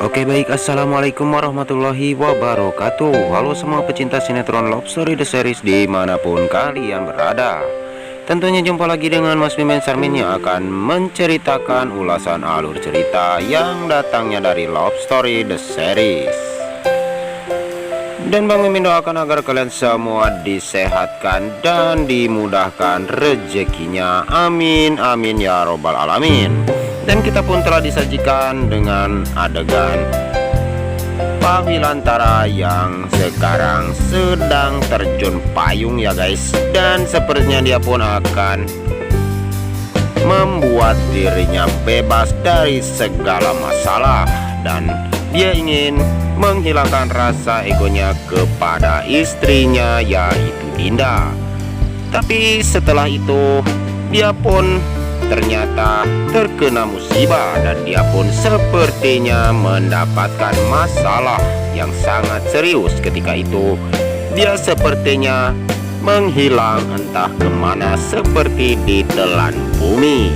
Oke baik, assalamualaikum warahmatullahi wabarakatuh. Halo semua pecinta sinetron Love Story The Series dimanapun kalian berada. Tentunya jumpa lagi dengan Mas Mimin Sarmin yang akan menceritakan ulasan alur cerita yang datangnya dari Love Story The Series. Dan Bang Mimin doakan agar kalian semua disehatkan dan dimudahkan rezekinya. Amin amin ya robbal alamin. Dan kita pun telah disajikan dengan adegan Pak Wilantara yang sekarang sedang terjun payung ya guys. Dan sepertinya dia pun akan membuat dirinya bebas dari segala masalah. Dan dia ingin menghilangkan rasa egonya kepada istrinya yaitu Dinda. Tapi setelah itu dia pun ternyata terkena musibah dan dia pun sepertinya mendapatkan masalah yang sangat serius. Ketika itu dia sepertinya menghilang entah kemana seperti ditelan bumi.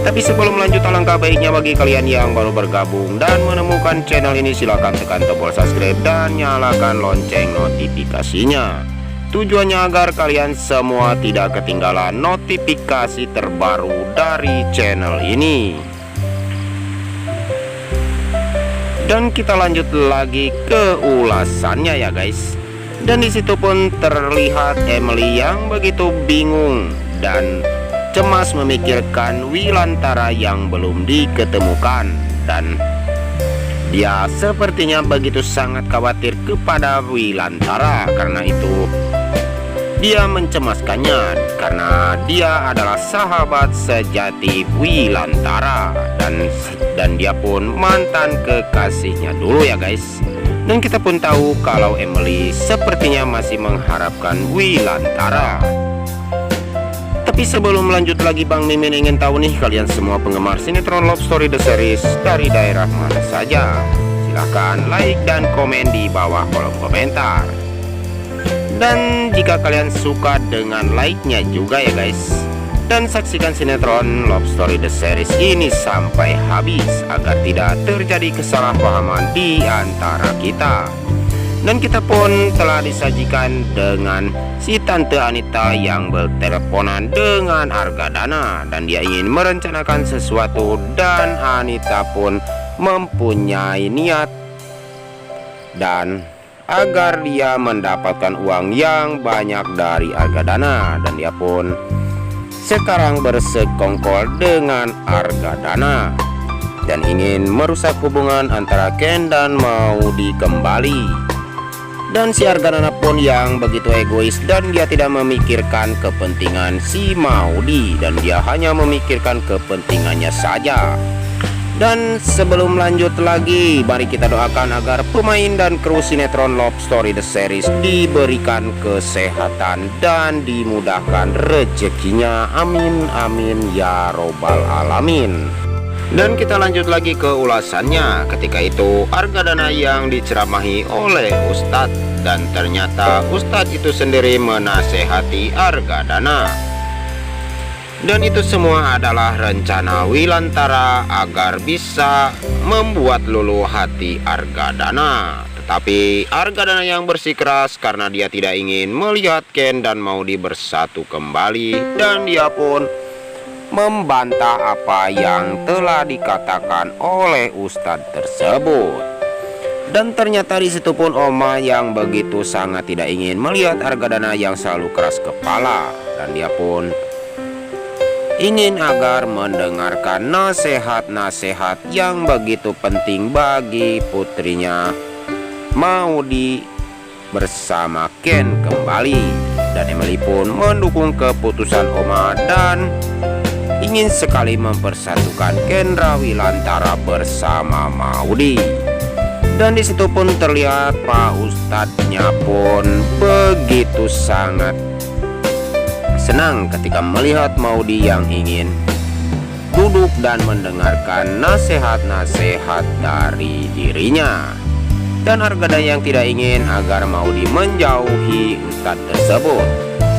Tapi sebelum lanjut, alangkah baiknya bagi kalian yang baru bergabung dan menemukan channel ini, silahkan tekan tombol subscribe dan nyalakan lonceng notifikasinya. Tujuannya agar kalian semua tidak ketinggalan notifikasi terbaru dari channel ini. Dan kita lanjut lagi ke ulasannya ya guys. Dan disitu pun terlihat Emily yang begitu bingung dan cemas memikirkan Wilantara yang belum diketemukan. Dan dia sepertinya begitu sangat khawatir kepada Wilantara. Karena itu dia mencemaskannya, karena dia adalah sahabat sejati Wilantara dan dia pun mantan kekasihnya dulu ya guys. Dan kita pun tahu kalau Emily sepertinya masih mengharapkan Wilantara. Tapi sebelum lanjut lagi, Bang Mimin ingin tahu nih, kalian semua penggemar sinetron Love Story The Series dari daerah mana saja? Silahkan like dan komen di bawah kolom komentar. Dan jika kalian suka dengan like-nya juga ya guys. Dan saksikan sinetron Love Story The Series ini sampai habis agar tidak terjadi kesalahpahaman di antara kita. Dan kita pun telah disajikan dengan si Tante Anita yang berteleponan dengan Argadana. Dan dia ingin merencanakan sesuatu dan Anita pun mempunyai niat dan agar dia mendapatkan uang yang banyak dari Argadana. Dan dia pun sekarang bersekongkol dengan Argadana dan ingin merusak hubungan antara Ken dan Maudy kembali. Dan si Argadana pun yang begitu egois dan dia tidak memikirkan kepentingan si Maudy dan dia hanya memikirkan kepentingannya saja. Dan sebelum lanjut lagi, mari kita doakan agar pemain dan kru sinetron Love Story The Series diberikan kesehatan dan dimudahkan rezekinya. Amin amin ya robbal alamin. Dan kita lanjut lagi ke ulasannya. Ketika itu Argadana yang diceramahi oleh Ustadz, dan ternyata Ustadz itu sendiri menasehati Argadana. Dan itu semua adalah rencana Wilantara agar bisa membuat luluh hati Argadana. Tetapi Argadana yang bersikeras karena dia tidak ingin melihat Ken dan Maudy bersatu kembali. Dan dia pun membantah apa yang telah dikatakan oleh Ustadz tersebut. Dan ternyata di situ pun Oma yang begitu sangat tidak ingin melihat Argadana yang selalu keras kepala. Dan dia pun ingin agar mendengarkan nasihat-nasihat yang begitu penting bagi putrinya Maudy bersama Ken kembali. Dan Emily pun mendukung keputusan Oma dan ingin sekali mempersatukan Kendra Wilantara bersama Maudy. Dan disitu pun terlihat Pak Ustadznya pun begitu sangat senang ketika melihat Maudy yang ingin duduk dan mendengarkan nasihat-nasihat dari dirinya. Dan Argadana yang tidak ingin agar Maudy menjauhi Ustadz tersebut.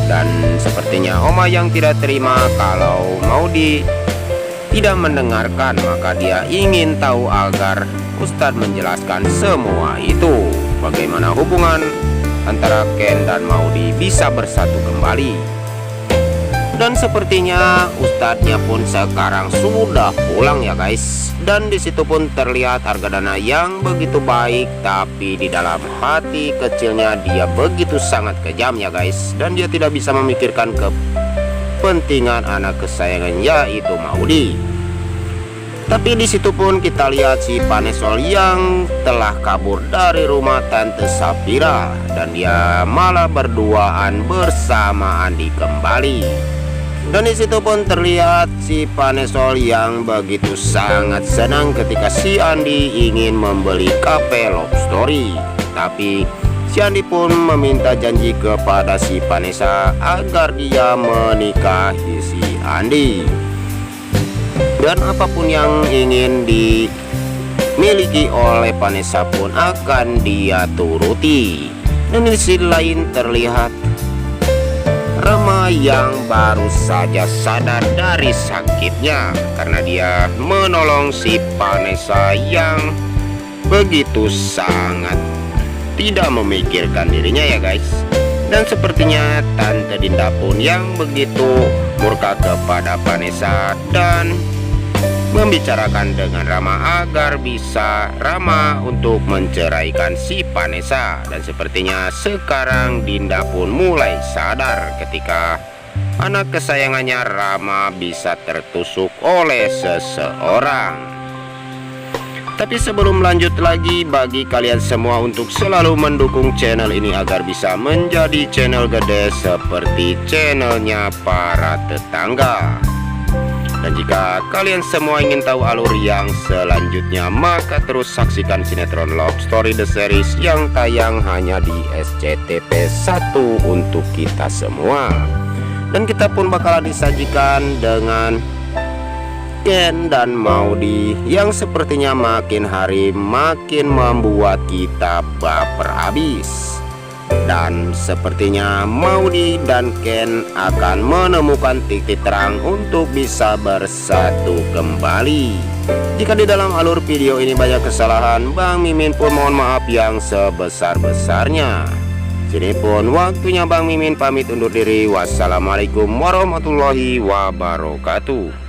Dan sepertinya Oma yang tidak terima kalau Maudy tidak mendengarkan, maka dia ingin tahu agar Ustadz menjelaskan semua itu. Bagaimana hubungan antara Ken dan Maudi bisa bersatu kembali. Dan sepertinya ustadznya pun sekarang sudah pulang ya guys. Dan disitu pun terlihat Argadana yang begitu baik, tapi di dalam hati kecilnya dia begitu sangat kejam ya guys. Dan dia tidak bisa memikirkan kepentingan anak kesayangan yaitu Maudi. Tapi disitu pun kita lihat si Panesol yang telah kabur dari rumah Tante Sapira, dan dia malah berduaan bersama Andi kembali. Dan disitu pun terlihat si Panesol yang begitu sangat senang ketika si Andi ingin membeli kafe Love Story. Tapi si Andi pun meminta janji kepada si Vanessa agar dia menikahi si Andi. Dan apapun yang ingin dimiliki oleh Vanessa pun akan dia turuti. Dan di sisi lain terlihat Rama yang baru saja sadar dari sakitnya karena dia menolong si Vanessa yang begitu sangat tidak memikirkan dirinya ya guys. Dan sepertinya Tante Dinda pun yang begitu murka kepada Vanessa dan membicarakan dengan Rama agar bisa Rama untuk menceraikan si Vanessa. Dan sepertinya sekarang Dinda pun mulai sadar ketika anak kesayangannya Rama bisa tertusuk oleh seseorang. Tapi sebelum lanjut lagi, bagi kalian semua untuk selalu mendukung channel ini agar bisa menjadi channel gede seperti channelnya para tetangga. Dan jika kalian semua ingin tahu alur yang selanjutnya, maka terus saksikan sinetron Love Story The Series yang tayang hanya di SCTV 1 untuk kita semua. Dan kita pun bakalan disajikan dengan Ken dan Maudi yang sepertinya makin hari makin membuat kita baper habis. Dan sepertinya Maudi dan Ken akan menemukan titik terang untuk bisa bersatu kembali. Jika di dalam alur video ini banyak kesalahan, Bang Mimin pun mohon maaf yang sebesar-besarnya. Sini pun waktunya Bang Mimin pamit undur diri. Wassalamualaikum warahmatullahi wabarakatuh.